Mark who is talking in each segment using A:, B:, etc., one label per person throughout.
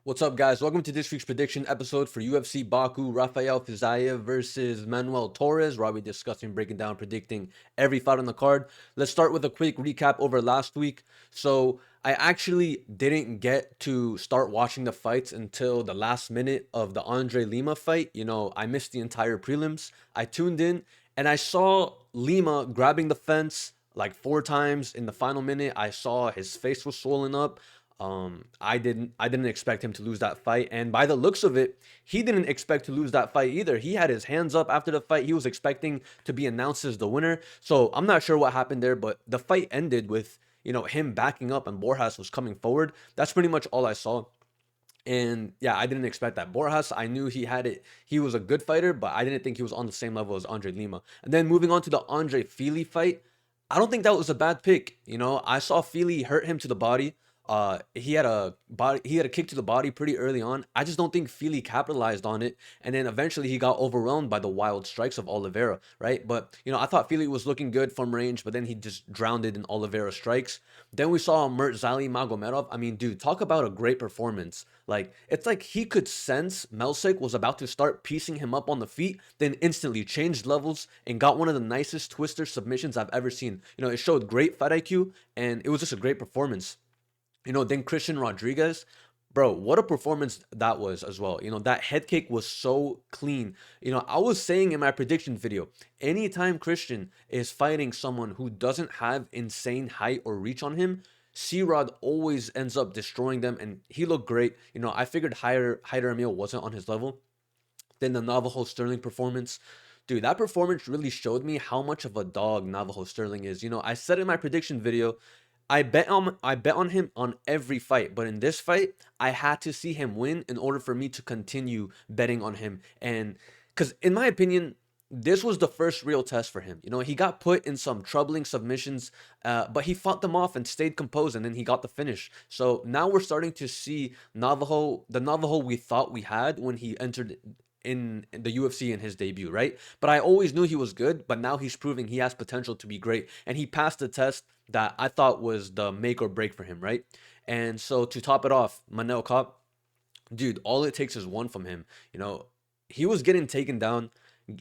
A: What's up, guys? Welcome to this week's prediction episode for UFC Baku, Rafael Fiziev versus Manuel Torres, where I'll be discussing, breaking down, predicting every fight on the card. Let's start with a quick recap over last week. So, I actually didn't get to start watching the fights until the last minute of the Andre Lima fight. I missed the entire prelims. I tuned in and I saw Lima grabbing the fence like 4 times in the final minute. I saw his face was swollen up. I didn't expect him to lose that fight, and by the looks of it, he didn't expect to lose that fight either. He had his hands up after the fight. He was expecting to be announced as the winner. So I'm not sure what happened there, but the fight ended with him backing up and Borjas was coming forward. That's pretty much all I saw. And yeah, I didn't expect that. Borjas, I knew he had it. He was a good fighter, but I didn't think he was on the same level as Andre Lima. And then moving on to the Andre Fili fight, I don't think that was a bad pick. I saw Fili hurt him to the body. He had a kick to the body pretty early on. I just don't think Fili capitalized on it, and then eventually he got overwhelmed by the wild strikes of Oliveira, right? But I thought Fili was looking good from range, but then he just drowned it in Oliveira strikes. Then we saw Murtzali Magomedov. I mean, dude, talk about a great performance. Like, it's like he could sense Melsik was about to start piecing him up on the feet, then instantly changed levels and got one of the nicest twister submissions I've ever seen. It showed great fight IQ, and it was just a great performance. Then Christian Rodriguez, bro, what a performance that was as well. That head kick was so clean. I was saying in my prediction video, anytime Christian is fighting someone who doesn't have insane height or reach on him, C-Rod always ends up destroying them, and he looked great. I figured Hyder Emil wasn't on his level. Then the Navajo Sterling performance. Dude, that performance really showed me how much of a dog Navajo Sterling is. I said in my prediction video, I bet on him on every fight, but in this fight, I had to see him win in order for me to continue betting on him. And because in my opinion, this was the first real test for him. He got put in some troubling submissions, but he fought them off and stayed composed, and then he got the finish. So now we're starting to see the Navajo we thought we had when he entered in the UFC in his debut, right? But I always knew he was good, but now he's proving he has potential to be great. And he passed the test that I thought was the make or break for him, right? And so to top it off, Manuel, dude, all it takes is one from him. He was getting taken down,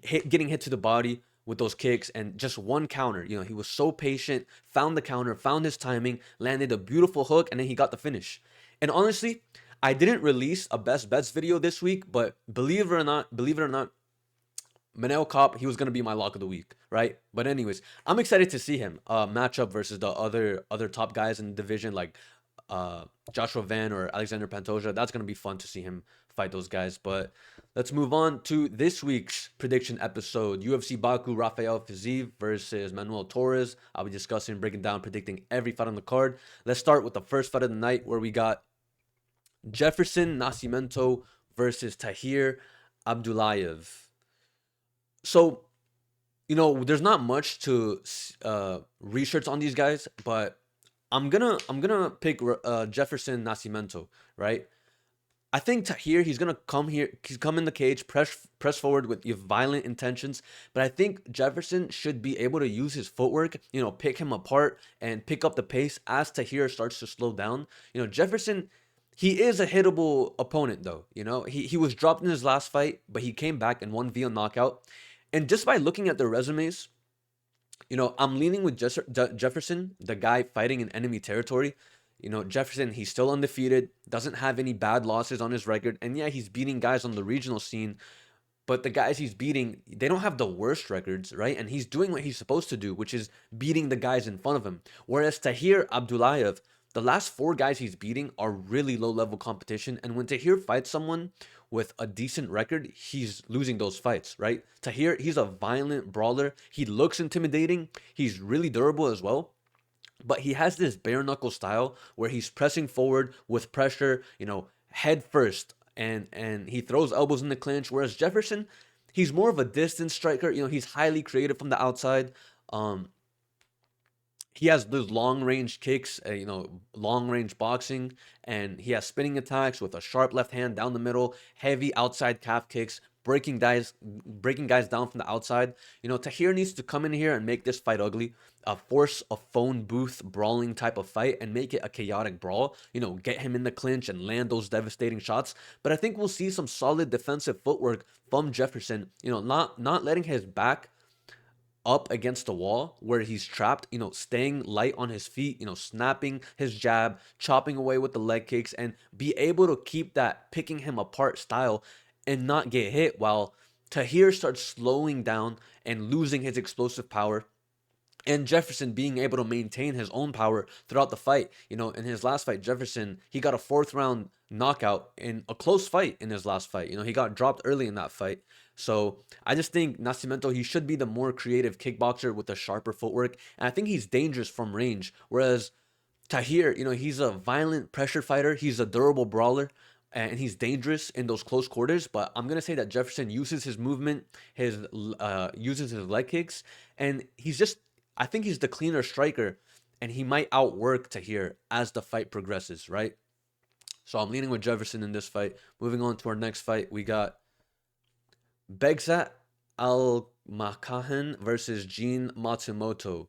A: getting hit to the body with those kicks, and just one counter. He was so patient, found the counter, found his timing, landed a beautiful hook, and then he got the finish. And honestly, I didn't release a best bets video this week, but believe it or not, Manel Cop, he was gonna be my lock of the week, right? But anyways, I'm excited to see him match up versus the other top guys in the division, like Joshua Van or Alexander Pantoja. That's gonna be fun to see him fight those guys. But let's move on to this week's prediction episode: UFC Baku, Rafael Fiziev versus Manuel Torres. I'll be discussing, breaking down, predicting every fight on the card. Let's start with the first fight of the night, where we got Jefferson Nascimento versus Tahir Abdullaev. So, there's not much to research on these guys, but I'm gonna pick Jefferson Nascimento, right? I think Tahir, he's gonna come here, he's come in the cage, press forward with violent intentions. But I think Jefferson should be able to use his footwork, pick him apart and pick up the pace as Tahir starts to slow down. Jefferson, he is a hittable opponent though. He was dropped in his last fight, but he came back and won via knockout. And just by looking at their resumes, I'm leaning with Jefferson, the guy fighting in enemy territory. Jefferson, he's still undefeated, doesn't have any bad losses on his record. And yeah, he's beating guys on the regional scene, but the guys he's beating, they don't have the worst records, right? And he's doing what he's supposed to do, which is beating the guys in front of him. Whereas Tahir Abdullaev, the last 4 guys he's beating are really low level competition. And when Tahir fights someone with a decent record, he's losing those fights, right? Tahir, he's a violent brawler. He looks intimidating. He's really durable as well. But he has this bare knuckle style where he's pressing forward with pressure, head first, and he throws elbows in the clinch. Whereas Jefferson, he's more of a distance striker. He's highly creative from the outside. He has those long range kicks, long range boxing, and he has spinning attacks with a sharp left hand down the middle, heavy outside calf kicks, breaking guys down from the outside. Tahir needs to come in here and make this fight ugly, force a phone booth brawling type of fight and make it a chaotic brawl. Get him in the clinch and land those devastating shots. But I think we'll see some solid defensive footwork from Jefferson. Not letting his back up against the wall where he's trapped, staying light on his feet, snapping his jab, chopping away with the leg kicks, and be able to keep that picking him apart style and not get hit while Tahir starts slowing down and losing his explosive power. And Jefferson being able to maintain his own power throughout the fight. In his last fight, Jefferson, he got a fourth round knockout in a close fight in his last fight. He got dropped early in that fight. So I just think Nascimento, he should be the more creative kickboxer with the sharper footwork. And I think he's dangerous from range. Whereas Tahir, he's a violent pressure fighter. He's a durable brawler. And he's dangerous in those close quarters. But I'm gonna say that Jefferson uses his movement, uses his leg kicks, and I think he's the cleaner striker, and he might outwork Tahir as the fight progresses, right? So I'm leaning with Jefferson in this fight. Moving on to our next fight, we got Bekzat Almakhan versus Jean Matsumoto.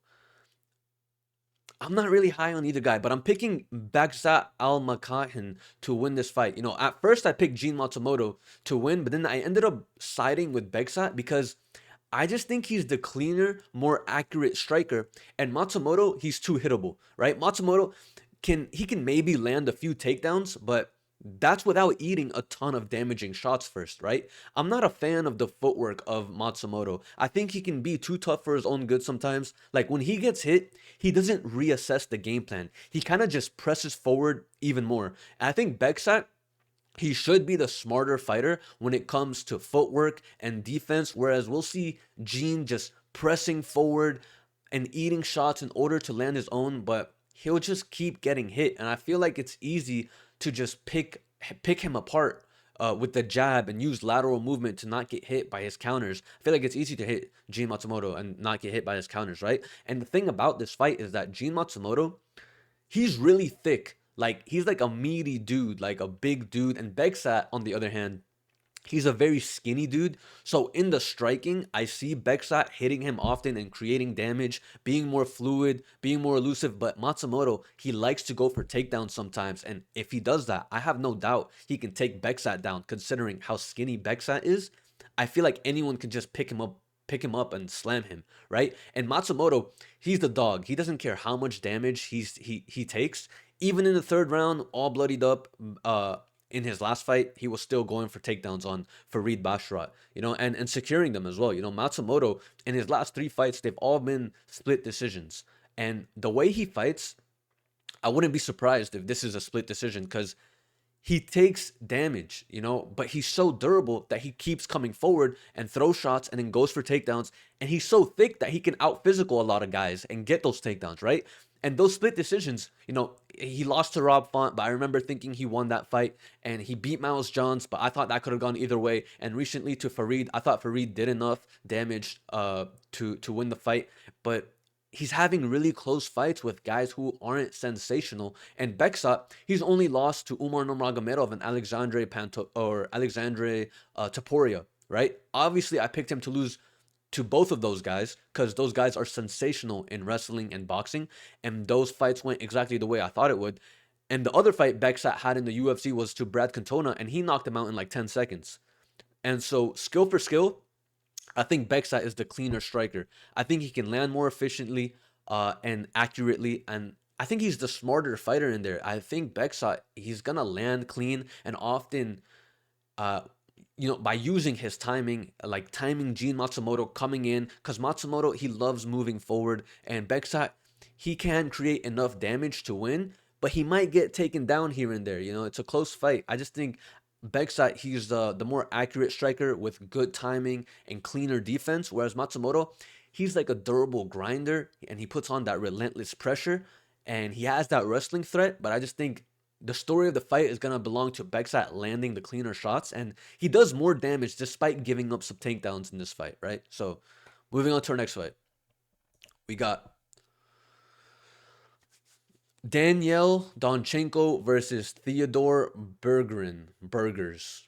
A: I'm not really high on either guy, but I'm picking Bekzat Almakhan to win this fight. At first I picked Jean Matsumoto to win, but then I ended up siding with Bekzat because I just think he's the cleaner, more accurate striker. And Matsumoto, he's too hittable, right? Matsumoto can maybe land a few takedowns, but that's without eating a ton of damaging shots first, right? I'm not a fan of the footwork of Matsumoto. I think he can be too tough for his own good sometimes. Like when he gets hit, he doesn't reassess the game plan. He kind of just presses forward even more. And I think Bekzat, he should be the smarter fighter when it comes to footwork and defense, whereas we'll see Gene just pressing forward and eating shots in order to land his own, but he'll just keep getting hit. And I feel like it's easy to just pick him apart with the jab and use lateral movement to not get hit by his counters. I feel like it's easy to hit Gene Matsumoto and not get hit by his counters, right? And the thing about this fight is that Gene Matsumoto, he's really thick. Like, he's like a meaty dude, like a big dude. And Bekzat, on the other hand, he's a very skinny dude. So in the striking, I see Bekzat hitting him often and creating damage, being more fluid, being more elusive. But Matsumoto, he likes to go for takedowns sometimes. And if he does that, I have no doubt he can take Bekzat down. Considering how skinny Bekzat is, I feel like anyone can just pick him up and slam him, right? And Matsumoto, he's the dog. He doesn't care how much damage he takes. Even in the third round, all bloodied up, in his last fight, he was still going for takedowns on Farid Basharat, and securing them as well. Matsumoto, in his last three fights, they've all been split decisions. And the way he fights, I wouldn't be surprised if this is a split decision because he takes damage, but he's so durable that he keeps coming forward and throws shots and then goes for takedowns. And he's so thick that he can out physical a lot of guys and get those takedowns, right? And those split decisions, he lost to Rob Font, but I remember thinking he won that fight. And he beat Miles Johns, but I thought that could have gone either way. And recently to Farid, I thought Farid did enough damage to win the fight. But he's having really close fights with guys who aren't sensational. And Bekzat, he's only lost to Umar Nurmagomedov and Alexandre Topuria, right? Obviously, I picked him to lose to both of those guys because those guys are sensational in wrestling and boxing, and those fights went exactly the way I thought it would. And the other fight Bekzat had in the UFC was to Brad Cantona, and he knocked him out in like 10 seconds. And so, skill for skill, I think Bekzat is the cleaner striker. I think he can land more efficiently and accurately, and I think he's the smarter fighter in there. I think Bekzat, he's gonna land clean and often, by using his timing, like timing Gene Matsumoto coming in, because Matsumoto, he loves moving forward, and Bekzat, he can create enough damage to win, but he might get taken down here and there. It's a close fight. I just think Bekzat, he's the more accurate striker with good timing and cleaner defense, whereas Matsumoto, he's like a durable grinder, and he puts on that relentless pressure, and he has that wrestling threat, but I just think the story of the fight is going to belong to Bekzat landing the cleaner shots, and he does more damage despite giving up some takedowns in this fight, right? So, moving on to our next fight. We got Daniil Donchenko versus Theodor Berggren. Burgers.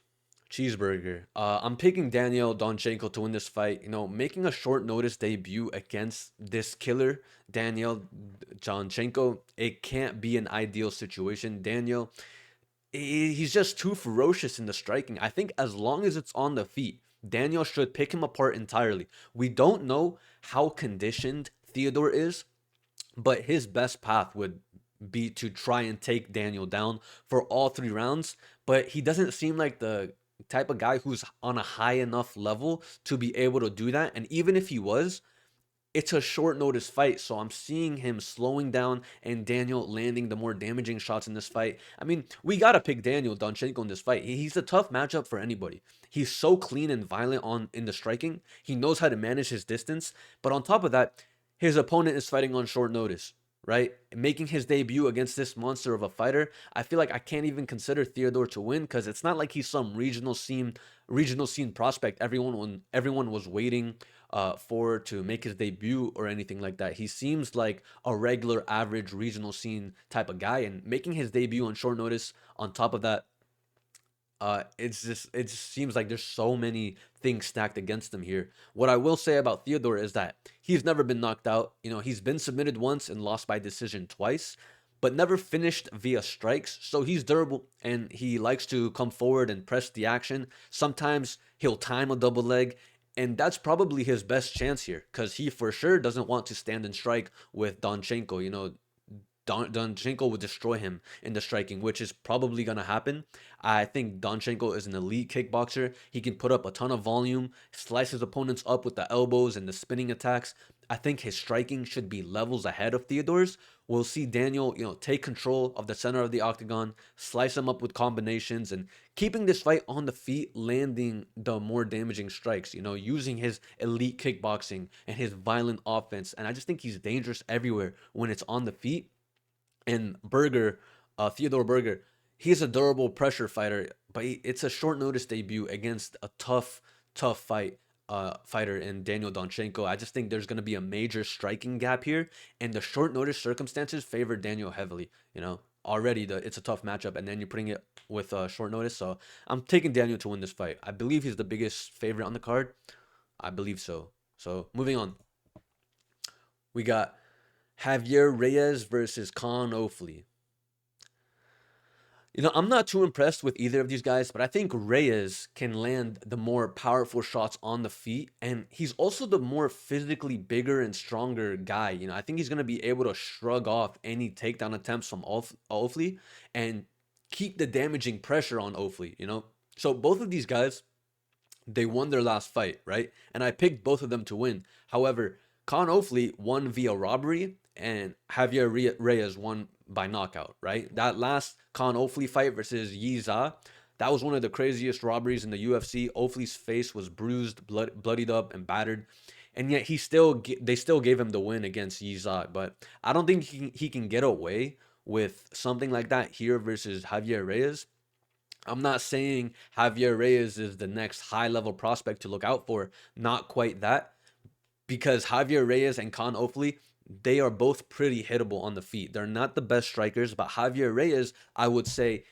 A: Cheeseburger. I'm picking Daniil Donchenko to win this fight. You know, making a short notice debut against this killer, Daniil Donchenko, it can't be an ideal situation. Daniil, he's just too ferocious in the striking. I think as long as it's on the feet, Daniil should pick him apart entirely. We don't know how conditioned Theodor is, but his best path would be to try and take Daniil down for all 3 rounds. But he doesn't seem like the type of guy who's on a high enough level to be able to do that. And even if he was, it's a short notice fight, so I'm seeing him slowing down and Daniil landing the more damaging shots in this fight. I mean, we gotta pick Daniil Donchenko in this fight. He's a tough matchup for anybody. He's so clean and violent on in the striking. He knows how to manage his distance, but on top of that, his opponent is fighting on short notice, right? Making his debut against this monster of a fighter, I feel like I can't even consider Theodor to win because it's not like he's some regional scene prospect. Everyone was waiting for to make his debut or anything like that. He seems like a regular, average regional scene type of guy, and making his debut on short notice. On top of that, it just seems like there's so many things stacked against him here. What I will say about Theodore is that he's never been knocked out. You know, he's been submitted once and lost by decision twice, but never finished via strikes. So he's durable and he likes to come forward and press the action. Sometimes he'll time a double leg. And that's probably his best chance here because he for sure doesn't want to stand and strike with Donchenko. You know, Donchenko would destroy him in the striking, which is probably going to happen. I think Donchenko is an elite kickboxer. He can put up a ton of volume, slice his opponents up with the elbows and the spinning attacks. I think his striking should be levels ahead of Theodore's. We'll see Daniil, take control of the center of the octagon, slice him up with combinations, and keeping this fight on the feet, landing the more damaging strikes, using his elite kickboxing and his violent offense. And I just think he's dangerous everywhere when it's on the feet. And Theodor Berger, he's a durable pressure fighter, but it's a short notice debut against a tough fighter in Daniil Donchenko. I just think there's going to be a major striking gap here, and the short notice circumstances favor Daniil heavily. Already it's a tough matchup, and then you're putting it with short notice. So I'm taking Daniil to win this fight. I believe he's the biggest favorite on the card. I believe so. So moving on, we got Javier Reyes versus Kaan Ofli. I'm not too impressed with either of these guys, but I think Reyes can land the more powerful shots on the feet, and he's also the more physically bigger and stronger guy. I think he's going to be able to shrug off any takedown attempts from Ofli and keep the damaging pressure on Ofli, So both of these guys, they won their last fight, right? And I picked both of them to win. However, Kaan Ofli won via robbery, and Javier Reyes won by knockout, right? That last Kaan Ofli fight versus Yiza, that was one of the craziest robberies in the UFC. Ofli's face was bruised, bloodied up, and battered, and yet they still gave him the win against Yiza. But I don't think he can get away with something like that here versus Javier Reyes. I'm not saying Javier Reyes is the next high-level prospect to look out for. Not quite that. Because Javier Reyes and Kaan Ofli, they are both pretty hittable on the feet. They're not the best strikers, but Javier Reyes, I would say,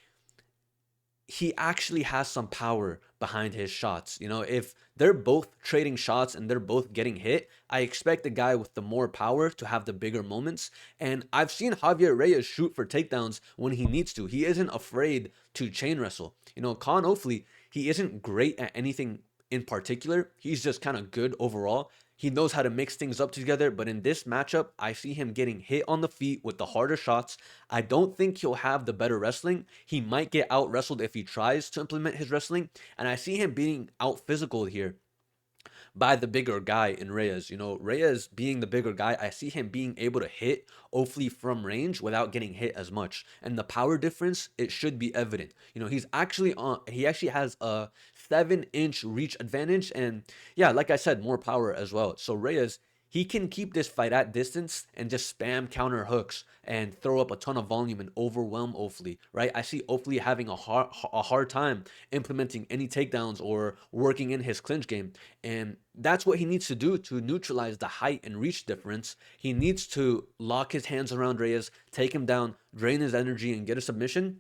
A: he actually has some power behind his shots. If they're both trading shots and they're both getting hit, I expect the guy with the more power to have the bigger moments. And I've seen Javier Reyes shoot for takedowns when he needs to. He isn't afraid to chain wrestle. Kaan Ofli, he isn't great at anything in particular. He's just kind of good overall. He knows how to mix things up together, but in this matchup, I see him getting hit on the feet with the harder shots. I don't think he'll have the better wrestling. He might get out wrestled if he tries to implement his wrestling, and I see him being out physical here by the bigger guy in Reyes. Reyes being the bigger guy, I see him being able to hit Ofli from range without getting hit as much. And the power difference, it should be evident. He actually has a 7-inch reach advantage, and yeah, like I said, more power as well. So Reyes, he can keep this fight at distance and just spam counter hooks and throw up a ton of volume and overwhelm Ofli, right? I see Ofli having a hard time implementing any takedowns or working in his clinch game. And that's what he needs to do to neutralize the height and reach difference. He needs to lock his hands around Reyes, take him down, drain his energy, and get a submission.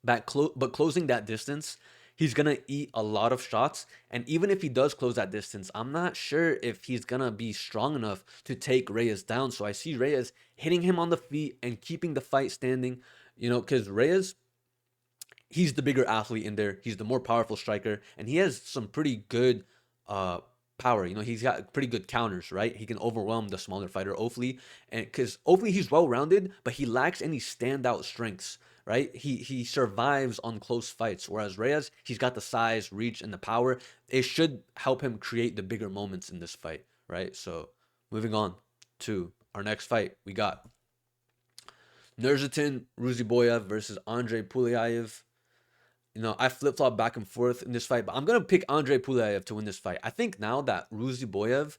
A: But closing that distance, he's gonna eat a lot of shots. And even if he does close that distance, I'm not sure if he's gonna be strong enough to take Reyes down. So I see Reyes hitting him on the feet and keeping the fight standing. Because Reyes, he's the bigger athlete in there. He's the more powerful striker, and he has some pretty good uh power. He's got pretty good counters, right? He can overwhelm the smaller fighter Ofli, and because Ofli, he's well rounded, but he lacks any standout strengths. Right, he survives on close fights, whereas Reyes, he's got the size, reach, and the power. It should help him create the bigger moments in this fight, right? So, moving on to our next fight, we got Nursulton Ruziboyev versus Andrei Pulyaev. I flip flop back and forth in this fight, but I'm gonna pick Andrei Pulyaev to win this fight. I think now that Ruziboyev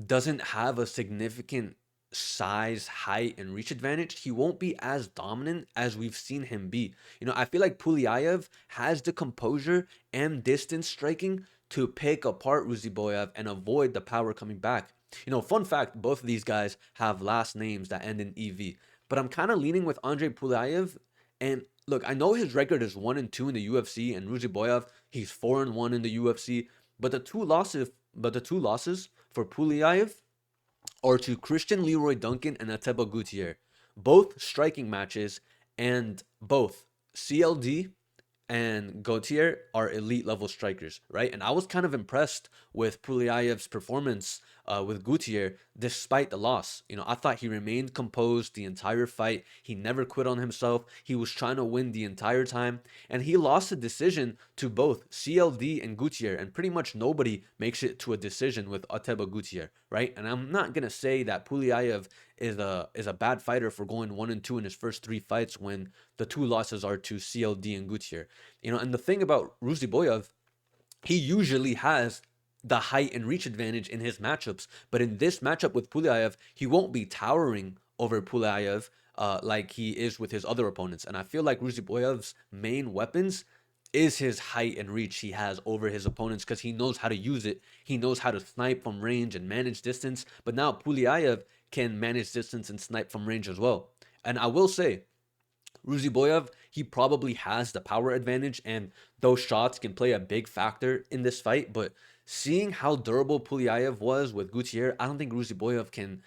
A: doesn't have a significant size, height, and reach advantage, he won't be as dominant as we've seen him be. I feel like Pulyaev has the composure and distance striking to pick apart Ruziboyev and avoid the power coming back. Fun fact, both of these guys have last names that end in EV, but I'm kind of leaning with Andrei Pulyaev. And look, I know his record is 1-2 in the UFC, and Ruziboyev, he's 4-1 in the UFC. But the two losses for Pulyaev are to Christian Leroy Duncan and Ateba Gutierrez, both striking matches, and both CLD and Gautier are elite level strikers, right? And I was kind of impressed with Pulyaev's performance with Gautier despite the loss. I thought he remained composed the entire fight. He never quit on himself. He was trying to win the entire time. And he lost a decision to both CLD and Gautier. And pretty much nobody makes it to a decision with Ateba Gautier, right? And I'm not going to say that Pulyaev is a bad fighter for going 1-2 in his first 3 fights when the 2 losses are to CLD and Gautier. And the thing about Ruziboyev, he usually has the height and reach advantage in his matchups, but in this matchup with Pulyaev, he won't be towering over Pulyaev like he is with his other opponents. And I feel like Ruziboyev's main weapons is his height and reach he has over his opponents, because he knows how to use it. He knows how to snipe from range and manage distance. But now Pulyaev can manage distance and snipe from range as well. And I will say, Ruziboyev, he probably has the power advantage, and those shots can play a big factor in this fight. But seeing how durable Pulyaev was with Gutierrez, I don't think Ruziboyev can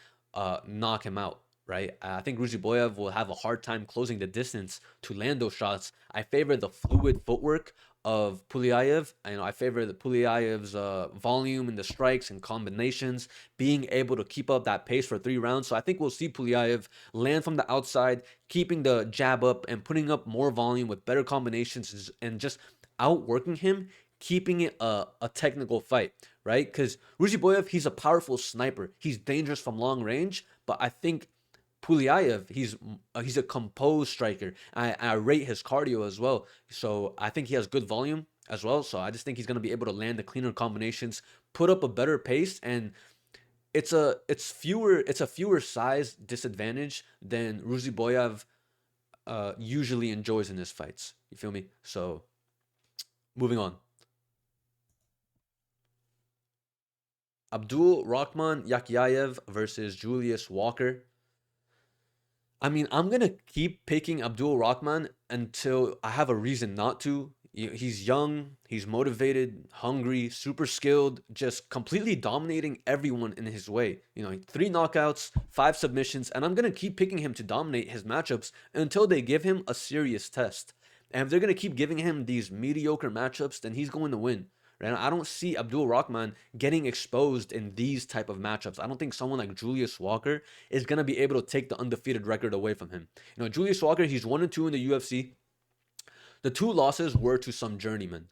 A: knock him out, right? I think Ruziboyev will have a hard time closing the distance to land those shots. I favor the fluid footwork of Pulyaev. I favor the Pulyaev's volume in the strikes and combinations, being able to keep up that pace for 3 rounds. So I think we'll see Pulyaev land from the outside, keeping the jab up and putting up more volume with better combinations and just outworking him, keeping it a technical fight, right? Because Ruziboyev, he's a powerful sniper. He's dangerous from long range, but I think Pulyaev, he's a composed striker. I rate his cardio as well. So I think he has good volume as well. So I just think he's going to be able to land the cleaner combinations, put up a better pace, and it's a fewer size disadvantage than Ruziboyev usually enjoys in his fights. You feel me? So moving on. Abdul Rahman Yakyayev versus Julius Walker. I mean, I'm going to keep picking Abdul Rahman until I have a reason not to. He's young, he's motivated, hungry, super skilled, just completely dominating everyone in his way. 3 knockouts, 5 submissions, and I'm going to keep picking him to dominate his matchups until they give him a serious test. And if they're going to keep giving him these mediocre matchups, then he's going to win. Right? I don't see Abdul Rahman getting exposed in these type of matchups. I don't think someone like Julius Walker is going to be able to take the undefeated record away from him. Julius Walker, he's 1-2 in the UFC. The 2 losses were to some journeymen.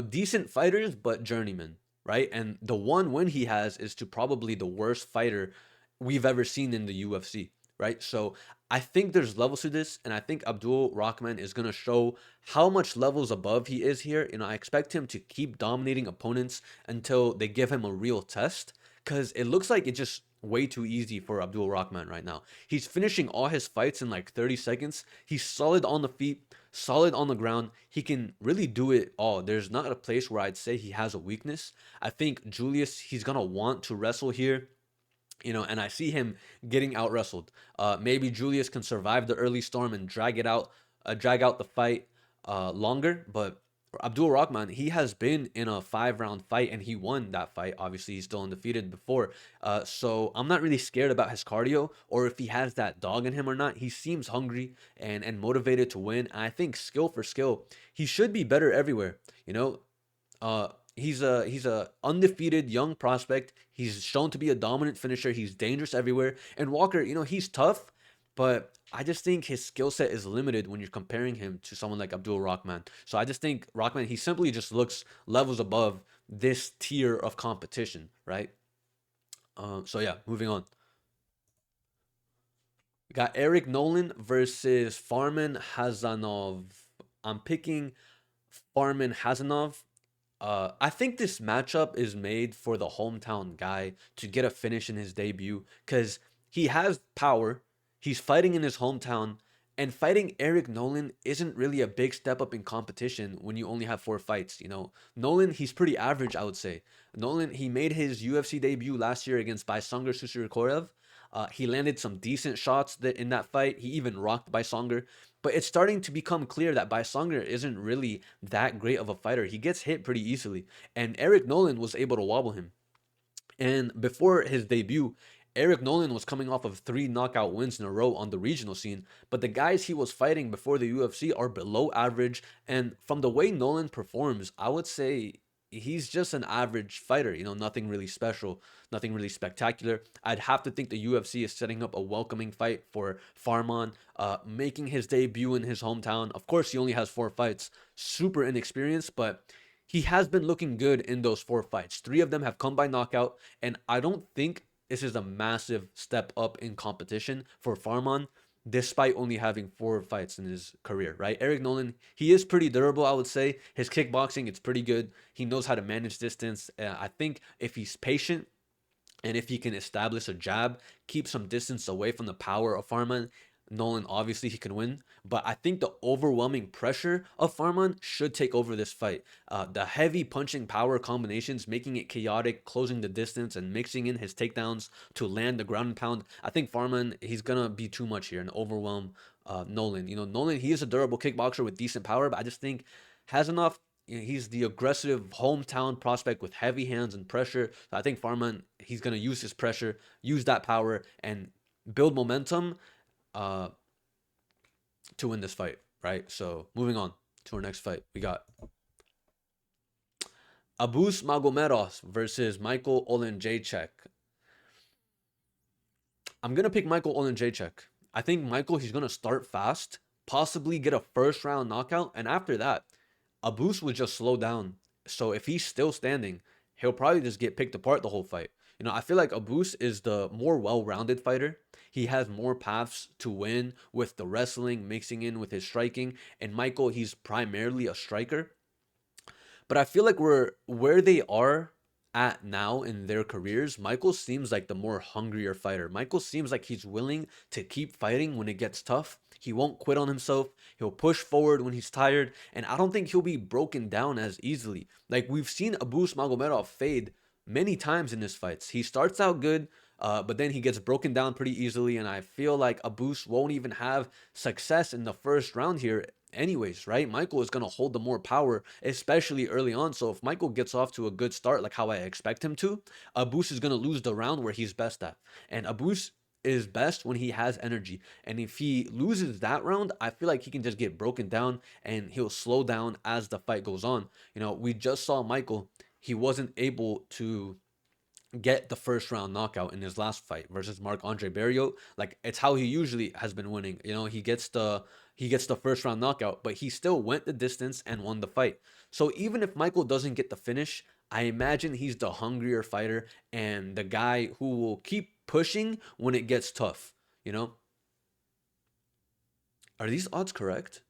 A: Decent fighters, but journeymen, right? And the 1 win he has is to probably the worst fighter we've ever seen in the UFC, right? So I think there's levels to this, and I think Abdul Rahman is going to show how much levels above he is here. I expect him to keep dominating opponents until they give him a real test, because it looks like it's just way too easy for Abdul Rahman right now. He's finishing all his fights in like 30 seconds. He's solid on the feet, solid on the ground. He can really do it all. There's not a place where I'd say he has a weakness. I think Julius, he's going to want to wrestle here. And I see him getting out wrestled. Maybe Julius can survive the early storm and drag out the fight longer. But Abdul Rahman, he has been in a 5 round fight and he won that fight. Obviously, he's still undefeated before. So I'm not really scared about his cardio or if he has that dog in him or not. He seems hungry and motivated to win. And I think skill for skill, he should be better everywhere. You know, he's a undefeated young prospect. He's shown to be a dominant finisher. He's dangerous everywhere. And Walker, he's tough, but I just think his skill set is limited when you're comparing him to someone like Abdul Rahman. So I just think Rahman, he simply just looks levels above this tier of competition, right? So yeah, moving on. We got Eric Nolan versus Farman Hazanov. I'm picking Farman Hazanov. I think this matchup is made for the hometown guy to get a finish in his debut because he has power. He's fighting in his hometown, and fighting Eric Nolan isn't really a big step up in competition when you only have 4 fights. Nolan, he's pretty average, I would say. Nolan, he made his UFC debut last year against Baisanger Susirikorev. He landed some decent shots in that fight. He even rocked Baisanger. But it's starting to become clear that Baisanger isn't really that great of a fighter. He gets hit pretty easily. And Eric Nolan was able to wobble him. And before his debut, Eric Nolan was coming off of 3 knockout wins in a row on the regional scene, but the guys he was fighting before the UFC are below average. And from the way Nolan performs, I would say he's just an average fighter, nothing really special, nothing really spectacular. I'd have to think the UFC is setting up a welcoming fight for Farman, making his debut in his hometown. Of course, he only has 4 fights, super inexperienced, but he has been looking good in those 4 fights. 3 of them have come by knockout, and I don't think this is a massive step up in competition for Farman, despite only having 4 fights in his career, right? Eric Nolan, he is pretty durable, I would say. His kickboxing, it's pretty good. He knows how to manage distance. I think if he's patient and if he can establish a jab, keep some distance away from the power of Farman, Nolan, obviously, he can win. But I think the overwhelming pressure of Farman should take over this fight. The heavy punching power combinations, making it chaotic, closing the distance, and mixing in his takedowns to land the ground and pound. I think Farman, he's going to be too much here and overwhelm Nolan. Nolan, he is a durable kickboxer with decent power, but I just think Hazanov, he's the aggressive hometown prospect with heavy hands and pressure. So I think Farman, he's going to use his pressure, use that power, and build momentum uh to win this fight, right? So moving on to our next fight, we got Abus Magomedov versus Michael Olenjacek. I'm gonna pick Michael Olenjacek. I think Michael, he's gonna start fast, possibly get a first round knockout, and after that, Abus would just slow down. So if he's still standing, he'll probably just get picked apart the whole fight. I feel like Abus is the more well-rounded fighter. He has more paths to win with the wrestling, mixing in with his striking. And Michael, he's primarily a striker. But I feel like where they are at now in their careers, Michael seems like the more hungrier fighter. Michael seems like he's willing to keep fighting when it gets tough. He won't quit on himself. He'll push forward when he's tired. And I don't think he'll be broken down as easily. Like we've seen Abus Magomedov fade many times in his fights. He starts out good, but then he gets broken down pretty easily. And I feel like Abus won't even have success in the first round here anyways, right? Michael is going to hold the more power, especially early on. So if Michael gets off to a good start, like how I expect him to, Abus is going to lose the round where he's best at. And Abus is best when he has energy. And if he loses that round, I feel like he can just get broken down and he'll slow down as the fight goes on. We just saw Michael, he wasn't able to get the first round knockout in his last fight versus Marc-Andre Barrios. Like it's how he usually has been winning. He gets the first round knockout, but he still went the distance and won the fight. So even if Michael doesn't get the finish, I imagine he's the hungrier fighter and the guy who will keep pushing when it gets tough, Are these odds correct?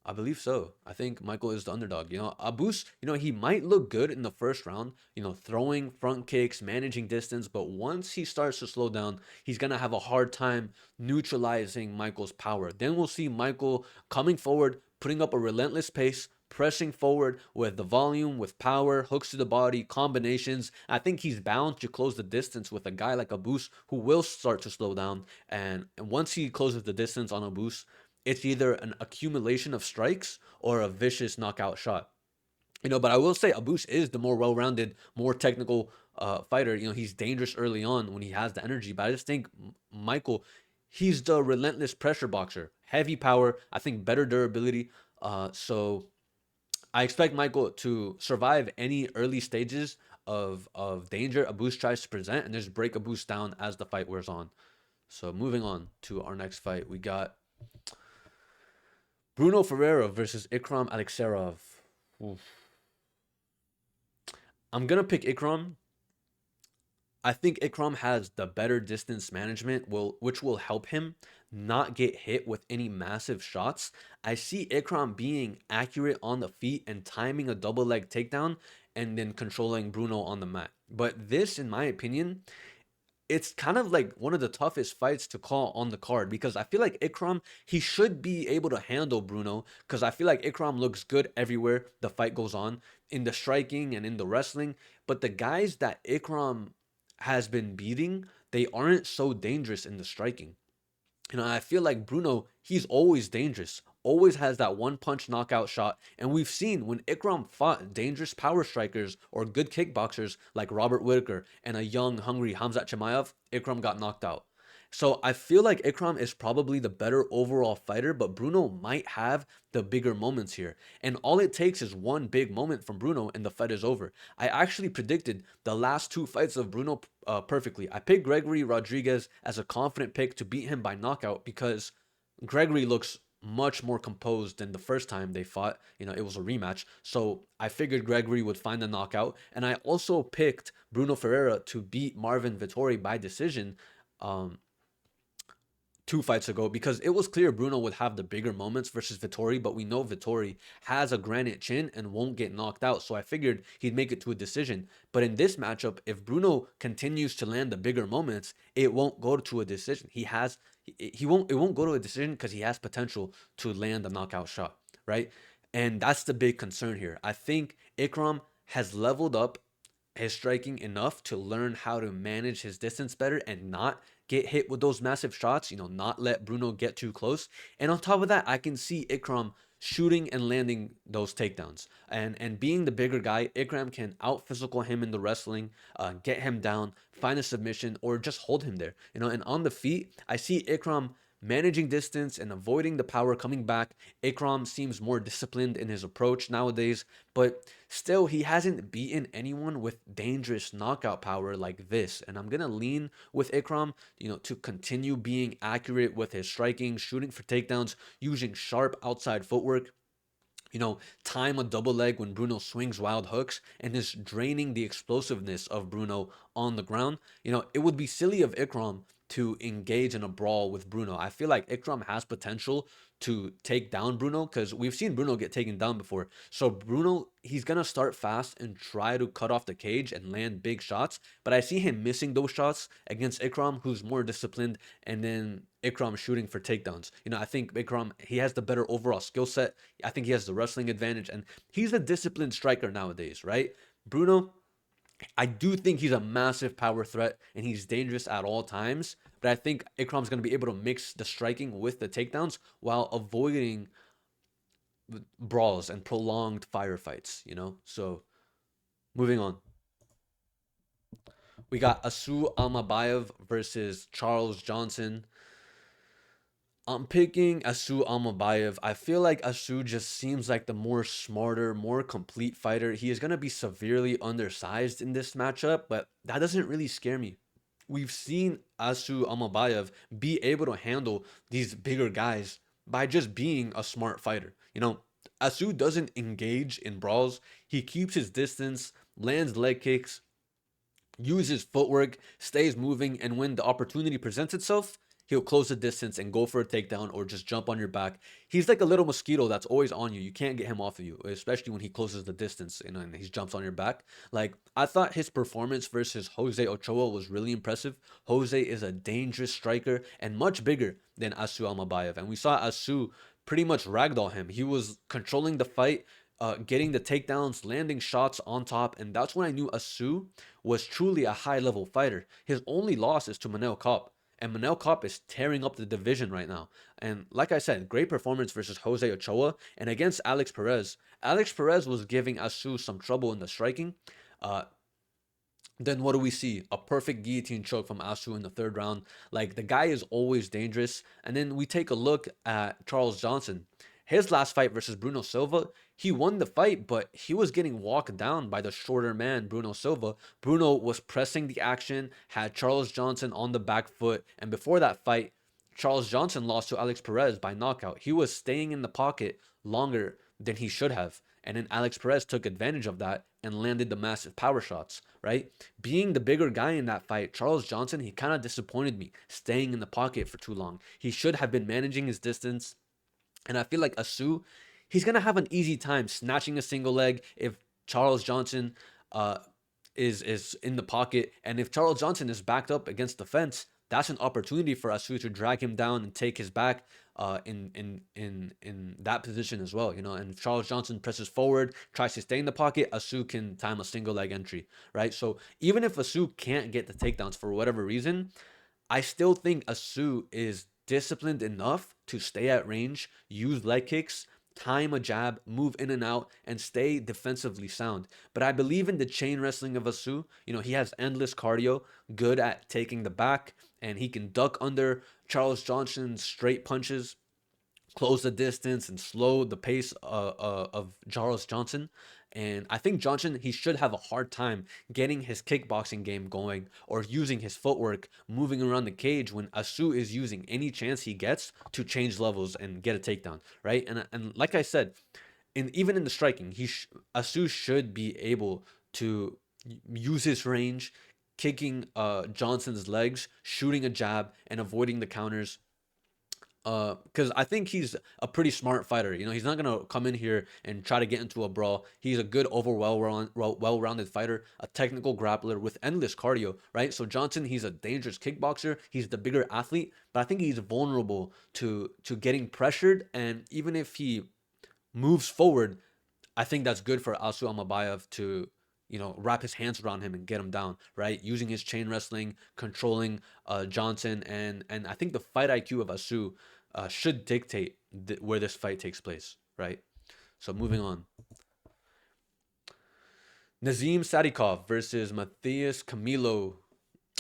A: I believe so. I think Michael is the underdog. Abus, he might look good in the first round, throwing front kicks, managing distance, but once he starts to slow down, he's going to have a hard time neutralizing Michael's power. Then we'll see Michael coming forward, putting up a relentless pace, pressing forward with the volume, with power, hooks to the body, combinations. I think he's bound to close the distance with a guy like Abus who will start to slow down. And once he closes the distance on Abus, it's either an accumulation of strikes or a vicious knockout shot. But I will say Abus is the more well-rounded, more technical fighter. He's dangerous early on when he has the energy, but I just think Michael, he's the relentless pressure boxer, heavy power. I think better durability. So I expect Michael to survive any early stages of danger Abus tries to present, and just break Abus down as the fight wears on. So moving on to our next fight, we got Bruno Ferreira versus Ikram Aliskerov. I'm gonna pick Ikram. I think Ikram has the better distance management, which will help him not get hit with any massive shots. I see Ikram being accurate on the feet and timing a double leg takedown and then controlling Bruno on the mat. But this, in my opinion, it's kind of like one of the toughest fights to call on the card, because I feel like Ikram, he should be able to handle Bruno, because I feel like Ikram looks good everywhere the fight goes on, in the striking and in the wrestling. But the guys that Ikram has been beating, they aren't so dangerous in the striking. I feel like Bruno, he's always dangerous, always has that one punch knockout shot. And we've seen when Ikram fought dangerous power strikers or good kickboxers like Robert Whitaker and a young, hungry Hamzat Chimaev, Ikram got knocked out. So I feel like Ikram is probably the better overall fighter, but Bruno might have the bigger moments here. And all it takes is one big moment from Bruno and the fight is over. I actually predicted the last two fights of Bruno perfectly. I picked Gregory Rodriguez as a confident pick to beat him by knockout, because Gregory looks much more composed than the first time they fought. It was a rematch. So I figured Gregory would find the knockout. And I also picked Bruno Ferreira to beat Marvin Vettori by decision. 2 fights ago, because it was clear Bruno would have the bigger moments versus Vettori, but we know Vettori has a granite chin and won't get knocked out, so I figured he'd make it to a decision. But in this matchup, if Bruno continues to land the bigger moments, it won't go to a decision. It won't go to a decision because he has potential to land a knockout shot, right? And that's the big concern here. I think Ikram has leveled up his striking enough to learn how to manage his distance better and not get hit with those massive shots, not let Bruno get too close. And on top of that, I can see Ikram shooting and landing those takedowns. And being the bigger guy, Ikram can out physical him in the wrestling, get him down, find a submission, or just hold him there. And on the feet, I see Ikram managing distance and avoiding the power coming back. Ikram seems more disciplined in his approach nowadays, but still, he hasn't beaten anyone with dangerous knockout power like this. And I'm going to lean with Ikram, to continue being accurate with his striking, shooting for takedowns, using sharp outside footwork. Time a double leg when Bruno swings wild hooks, and just draining the explosiveness of Bruno on the ground. It would be silly of Ikram to engage in a brawl with Bruno. I feel like Ikram has potential to take down Bruno, because we've seen Bruno get taken down before. So Bruno, he's going to start fast and try to cut off the cage and land big shots. But I see him missing those shots against Ikram, who's more disciplined, and then Ikram shooting for takedowns. I think Ikram, he has the better overall skill set. I think he has the wrestling advantage, and he's a disciplined striker nowadays, right? Bruno, I do think he's a massive power threat and he's dangerous at all times. But I think Ikram's going to be able to mix the striking with the takedowns while avoiding brawls and prolonged firefights. So moving on. We got Asu Almabayev versus Charles Johnson. I'm picking Asu Almabayev. I feel like Asu just seems like the more smarter, more complete fighter. He is going to be severely undersized in this matchup, but that doesn't really scare me. We've seen Asu Almabayev be able to handle these bigger guys by just being a smart fighter. Asu doesn't engage in brawls. He keeps his distance, lands leg kicks, uses footwork, stays moving, and when the opportunity presents itself, he'll close the distance and go for a takedown or just jump on your back. He's like a little mosquito that's always on you. You can't get him off of you, especially when he closes the distance and he jumps on your back. Like, I thought his performance versus Jose Ochoa was really impressive. Jose is a dangerous striker and much bigger than Asu Almabayev. And we saw Asu pretty much ragdoll him. He was controlling the fight, getting the takedowns, landing shots on top, and that's when I knew Asu was truly a high-level fighter. His only loss is to Manuel. and Manel Kape is tearing up the division right now. And like I said, great performance versus Jose Ochoa and against Alex Perez. Alex Perez was giving Asu some trouble in the striking. Uh, then what do we see? A perfect guillotine choke from Asu in the third round. Like the guy is always dangerous. And then we take a look at Charles Johnson. His last fight versus Bruno Silva, he won the fight, but he was getting walked down by the shorter man, Bruno Silva. Bruno was pressing the action, had Charles Johnson on the back foot, and before that fight, Charles Johnson lost to Alex Perez by knockout. He was staying in the pocket longer than he should have. And then Alex Perez took advantage of that and landed the massive power shots, right? Being the bigger guy in that fight, Charles Johnson, he kind of disappointed me, staying in the pocket for too long. He should have been managing his distance. And I feel like Asu, he's going to have an easy time snatching a single leg if Charles Johnson is in the pocket. And if Charles Johnson is backed up against the fence, that's an opportunity for Asu to drag him down and take his back in that position as well, you know. And if Charles Johnson presses forward, tries to stay in the pocket, Asu can time a single leg entry, right? So even if Asu can't get the takedowns for whatever reason, I still think Asu is disciplined enough to stay at range, use leg kicks, time a jab, move in and out, and stay defensively sound. But I believe in the chain wrestling of Asu. You know, he has endless cardio, good at taking the back, and he can duck under Charles Johnson's straight punches, close the distance, and slow the pace of Charles Johnson. And I think Johnson, he should have a hard time getting his kickboxing game going or using his footwork, moving around the cage when Asu is using any chance he gets to change levels and get a takedown, right? And like I said, even in the striking, Asu should be able to use his range, kicking Johnson's legs, shooting a jab, and avoiding the counters, because I think he's a pretty smart fighter. You know, he's not gonna come in here and try to get into a brawl. He's a good, well-rounded fighter, a technical grappler with endless cardio, right? So Johnson, he's a dangerous kickboxer. He's the bigger athlete, but I think he's vulnerable to getting pressured. And even if he moves forward, I think that's good for Almabayev to, you know, wrap his hands around him and get him down, right? Using his chain wrestling, controlling Johnson, and I think the fight IQ of Asu should dictate where this fight takes place, right? So moving on. Nazim Sadikov versus Matheus Camilo.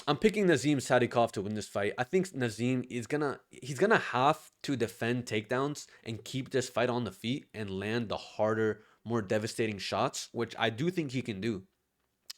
A: I'm picking Nazim Sadikov to win this fight. I think Nazim is he's gonna have to defend takedowns and keep this fight on the feet and land the harder, more devastating shots, which I do think he can do.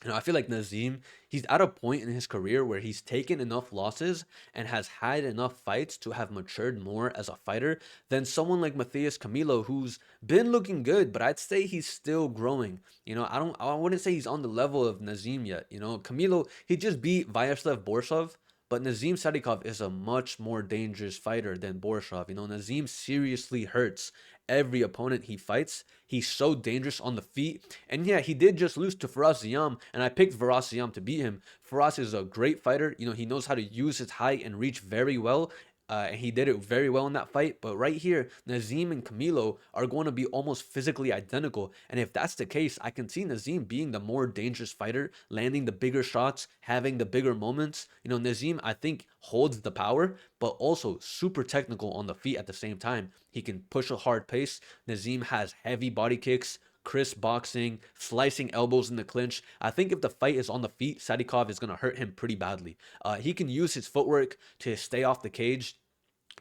A: You know, I feel like Nazim, he's at a point in his career where he's taken enough losses and has had enough fights to have matured more as a fighter than someone like Matheus Camilo, who's been looking good, but I'd say he's still growing. You know, I wouldn't say he's on the level of Nazim yet. You know, Camilo, he just beat Vyacheslav Borsov, but Nazim Sadikov is a much more dangerous fighter than Borsov. You know, Nazim seriously hurts every opponent he fights. He's so dangerous on the feet. And yeah, he did just lose to Faraz Ziam, and I picked Faraz Ziam to beat him. Faraz is a great fighter. You know, he knows how to use his height and reach very well. And he did it very well in that fight. But right here, Nazim and Camilo are going to be almost physically identical. And if that's the case, I can see Nazim being the more dangerous fighter, landing the bigger shots, having the bigger moments. You know, Nazim, I think, holds the power, but also super technical on the feet at the same time. He can push a hard pace. Nazim has heavy body kicks, crisp boxing, slicing elbows in the clinch. I think if the fight is on the feet, Sadikov is going to hurt him pretty badly. He can use his footwork to stay off the cage,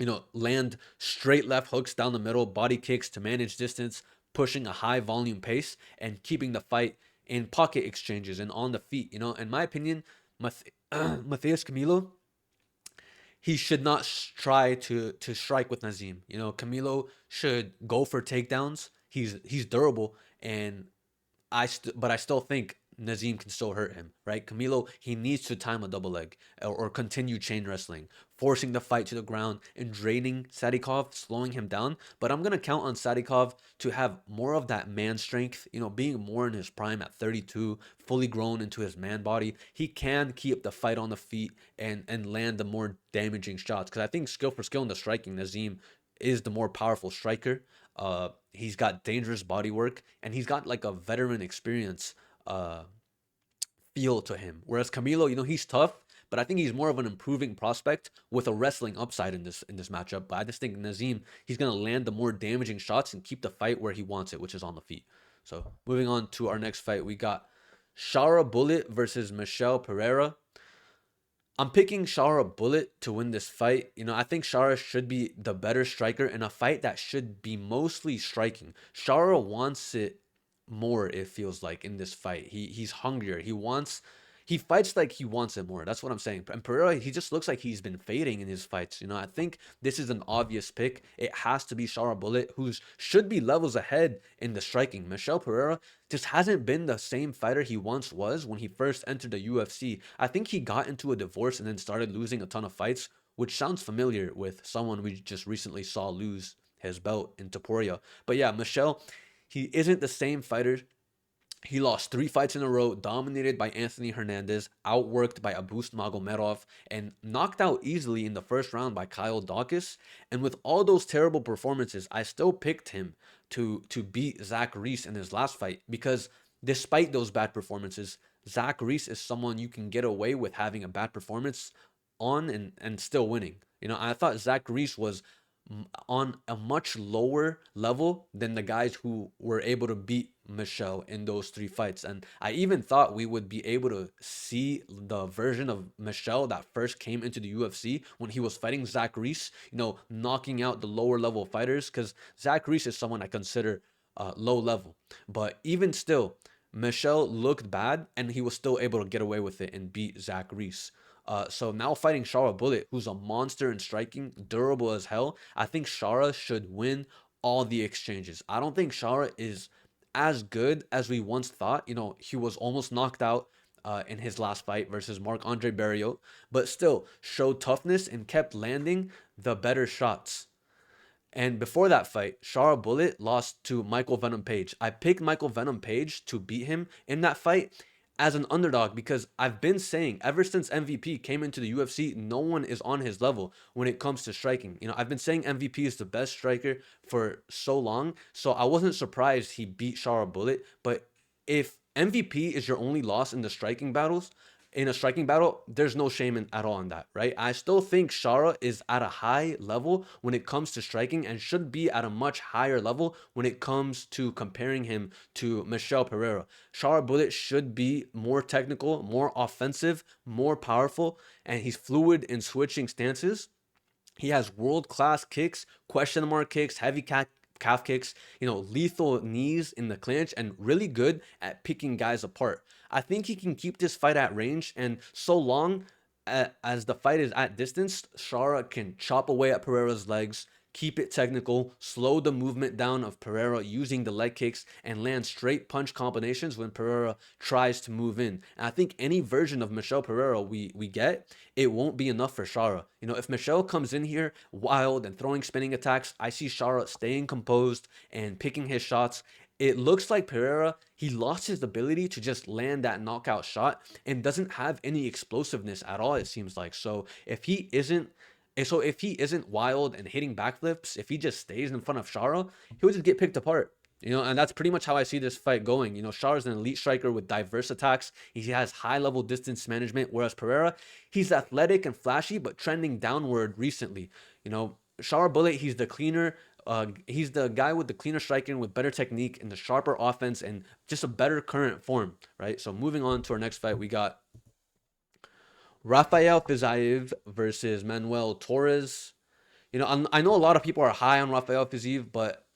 A: you know, land straight left hooks down the middle, body kicks to manage distance, pushing a high volume pace, and keeping the fight in pocket exchanges and on the feet. You know, in my opinion, Matheus Camilo, he should not try to strike with Nazim. You know, Camilo should go for takedowns. He's durable, and but I still think Nazim can still hurt him, right? Camilo, he needs to time a double leg or continue chain wrestling, forcing the fight to the ground and draining Sadikov, slowing him down. But I'm going to count on Sadikov to have more of that man strength, you know, being more in his prime at 32, fully grown into his man body. He can keep the fight on the feet and land the more damaging shots. Because I think skill for skill in the striking, Nazim is the more powerful striker. He's got dangerous body work, and he's got like a veteran experience feel to him. Whereas Camilo, you know, he's tough, but I think he's more of an improving prospect with a wrestling upside in this matchup. But I just think Nazim, he's gonna land the more damaging shots and keep the fight where he wants it, which is on the feet. So moving on to our next fight, we got Shara Bullet versus Michel Pereira. I'm picking Shara Bullet to win this fight. I think Shara should be the better striker in a fight that should be mostly striking. Shara wants it more, it feels like, in this fight. He's hungrier. He fights like he wants it more. That's what I'm saying. And Pereira, he just looks like he's been fading in his fights. I think this is an obvious pick. It has to be Shara Bullet, who should be levels ahead in the striking. Michel Pereira just hasn't been the same fighter he once was when he first entered the UFC. I think he got into a divorce and then started losing a ton of fights, which sounds familiar with someone we just recently saw lose his belt in Topuria. But yeah, Michel, he isn't the same fighter. He lost 3 fights in a row, dominated by Anthony Hernandez, outworked by Abus Magomedov, and knocked out easily in the first round by Kyle Dawkins. And with all those terrible performances, I still picked him to beat Zach Reese in his last fight, because despite those bad performances, Zach Reese is someone you can get away with having a bad performance on and still winning. I thought Zach Reese was on a much lower level than the guys who were able to beat Michel in those 3 fights. And I even thought we would be able to see the version of Michel that first came into the UFC when he was fighting Zach Reese, knocking out the lower level fighters, because Zach Reese is someone I consider low level. But even still, Michel looked bad and he was still able to get away with it and beat Zach Reese. So now fighting Shara Bullet, who's a monster in striking, durable as hell, I think Shara should win all the exchanges. I don't think Shara is as good as we once thought. He was almost knocked out in his last fight versus Marc-Andre Barriault, but still showed toughness and kept landing the better shots. And before that fight, Shara Bullet lost to Michael Venom Page. I picked Michael Venom Page to beat him in that fight as an underdog, because I've been saying ever since MVP came into the UFC, no one is on his level when it comes to striking. I've been saying MVP is the best striker for so long, so I wasn't surprised he beat Shara Bullet. But if MVP is your only loss in the striking battles, in a striking battle, there's no shame at all in that, right? I still think Shara is at a high level when it comes to striking and should be at a much higher level when it comes to comparing him to Michel Pereira. Shara Bullet should be more technical, more offensive, more powerful, and he's fluid in switching stances. He has world-class kicks, question mark kicks, heavy calf kicks, lethal knees in the clinch, and really good at picking guys apart. I think he can keep this fight at range, and so long as the fight is at distance, Shara can chop away at Pereira's legs, keep it technical, slow the movement down of Pereira using the leg kicks, and land straight punch combinations when Pereira tries to move in. And I think any version of Michel Pereira we get, it won't be enough for Shara. If Michel comes in here wild and throwing spinning attacks, I see Shara staying composed and picking his shots. It looks like Pereira, he lost his ability to just land that knockout shot and doesn't have any explosiveness at all, it seems like. So if he isn't wild and hitting backflips, if he just stays in front of Shara, he'll just get picked apart. And that's pretty much how I see this fight going. Shara's an elite striker with diverse attacks. He has high-level distance management, whereas Pereira, he's athletic and flashy, but trending downward recently. Shara Bullet, he's the cleaner. He's the guy with the cleaner striking, with better technique and the sharper offense and just a better current form, right? So moving on to our next fight, we got Rafael Fiziev versus Manuel Torres. I know a lot of people are high on Rafael Fiziev, but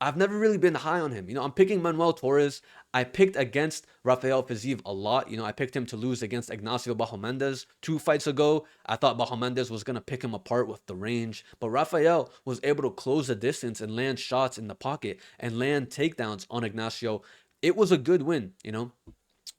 A: I've never really been high on him. I'm picking Manuel Torres. I picked against Rafael Fiziev a lot. I picked him to lose against Ignacio Bahamondes 2 fights ago. I thought Bahamondes was going to pick him apart with the range, but Rafael was able to close the distance and land shots in the pocket and land takedowns on Ignacio. It was a good win,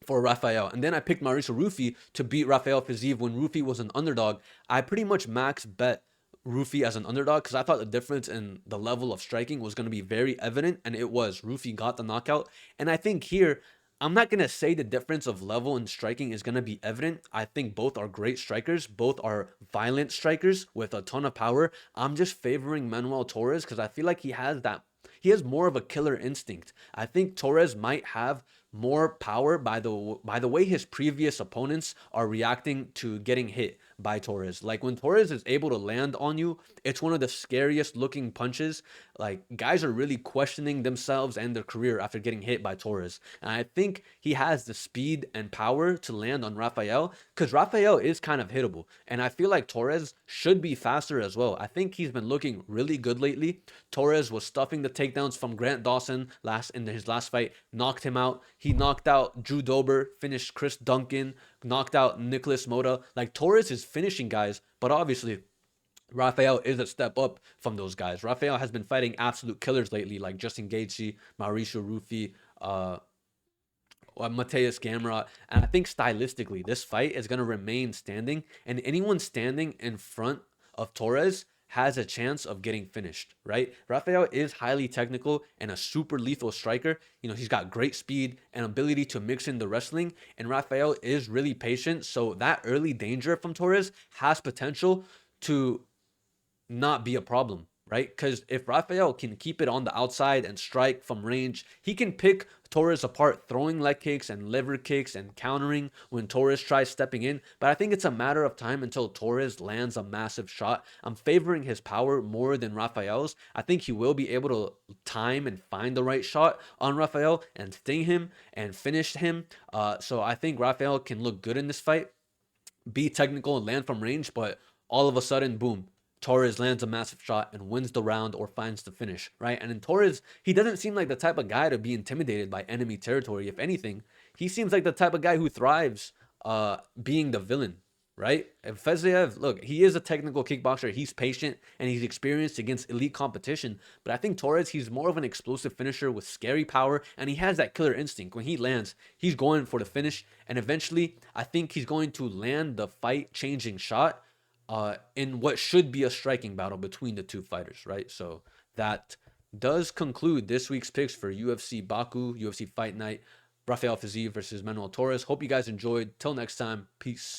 A: for Rafael. And then I picked Mauricio Rufy to beat Rafael Fiziev when Rufy was an underdog. I pretty much max bet Rufy as an underdog because I thought the difference in the level of striking was going to be very evident, and it was. Rufy got the knockout. And I think here, I'm not going to say the difference of level in striking is going to be evident. I think both are great strikers. Both are violent strikers with a ton of power. I'm just favoring Manuel Torres because I feel like he has more of a killer instinct. I think Torres might have more power by the way his previous opponents are reacting to getting hit by Torres. Like when Torres is able to land on you, it's one of the scariest looking punches. Like guys are really questioning themselves and their career after getting hit by Torres. And I think he has the speed and power to land on Rafael because Rafael is kind of hittable. And I feel like Torres should be faster as well. I think he's been looking really good lately. Torres was stuffing the takedowns from Grant Dawson in his last fight, knocked him out. He knocked out Drew Dober, finished Chris Duncan, knocked out Nicholas Mota. Like Torres is finishing guys, but obviously Rafael is a step up from those guys. Rafael has been fighting absolute killers lately, like Justin Gaethje, Mauricio Rufy, Matheus Gamrot. And I think stylistically, this fight is going to remain standing. And anyone standing in front of Torres has a chance of getting finished, right? Rafael is highly technical and a super lethal striker. You know, he's got great speed and ability to mix in the wrestling. And Rafael is really patient. So that early danger from Torres has potential to not be a problem, right? Because if Rafael can keep it on the outside and strike from range, he can pick Torres apart, throwing leg kicks and liver kicks and countering when Torres tries stepping in. But I think it's a matter of time until Torres lands a massive shot. I'm favoring his power more than Rafael's. I think he will be able to time and find the right shot on Rafael and sting him and finish him. So I think Rafael can look good in this fight, be technical and land from range, but all of a sudden, boom, Torres lands a massive shot and wins the round or finds the finish, right? And in Torres, he doesn't seem like the type of guy to be intimidated by enemy territory. If anything, he seems like the type of guy who thrives being the villain, right? And Fiziev, look, he is a technical kickboxer. He's patient and he's experienced against elite competition. But I think Torres, he's more of an explosive finisher with scary power, and he has that killer instinct. When he lands, he's going for the finish, and eventually, I think he's going to land the fight-changing shot in what should be a striking battle between the two fighters, right? So that does conclude this week's picks for UFC Baku, UFC Fight Night, Rafael Fiziev versus Manuel Torres. Hope you guys enjoyed. Till next time, peace.